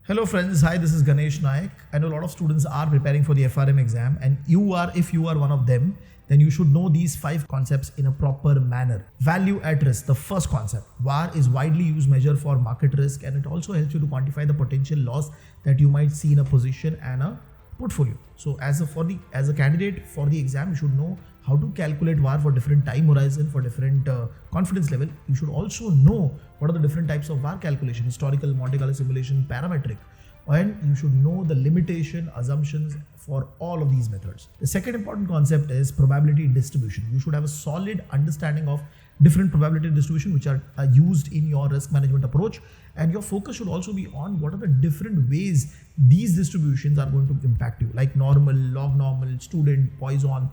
Hello friends, hi, this is Ganesh Nayak. I know a lot of students are preparing for the FRM exam, and if you are one of them, then you should know these 5 concepts in a proper manner. Value at risk, the first concept. VAR is widely used measure for market risk, and it also helps you to quantify the potential loss that you might see in a position and a portfolio. So as a candidate for the exam, you should know how to calculate VAR for different time horizon, for different confidence level. You should also know what are the different types of VAR calculation: historical, Monte Carlo simulation, parametric, and you should know the limitation assumptions for all of these methods. The second important concept is probability distribution. You should have a solid understanding of different probability distribution which are used in your risk management approach, and your focus should also be on what are the different ways these distributions are going to impact you, like normal, log normal, student, Poisson,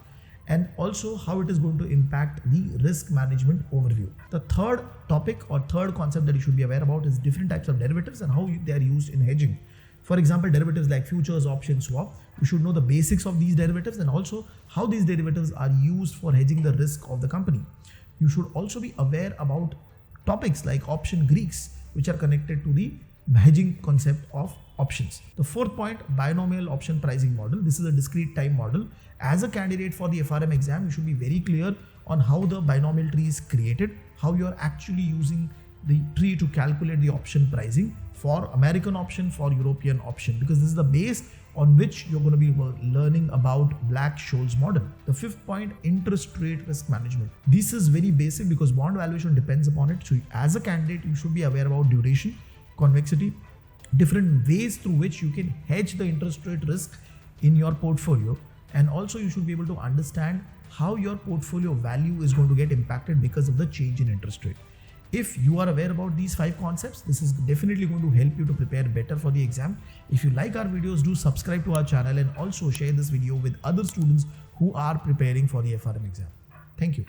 and also how it is going to impact the risk management overview. The third topic or third concept that you should be aware about is different types of derivatives and how they are used in hedging. For example, derivatives like futures, options, swap. You should know the basics of these derivatives and also how these derivatives are used for hedging the risk of the company. You should also be aware about topics like option Greeks, which are connected to the hedging concept of options. The fourth point, binomial option pricing model. This is a discrete time model. As a candidate for the FRM exam, you should be very clear on how the binomial tree is created, how you are actually using the tree to calculate the option pricing for American option, for European option, because this is the base on which you're going to be learning about Black-Scholes model. The fifth point, interest rate risk management. This is very basic because bond valuation depends upon it. So as a candidate, you should be aware about duration, convexity, different ways through which you can hedge the interest rate risk in your portfolio. And also you should be able to understand how your portfolio value is going to get impacted because of the change in interest rate. If you are aware about these 5 concepts, this is definitely going to help you to prepare better for the exam. If you like our videos, do subscribe to our channel and also share this video with other students who are preparing for the FRM exam. Thank you.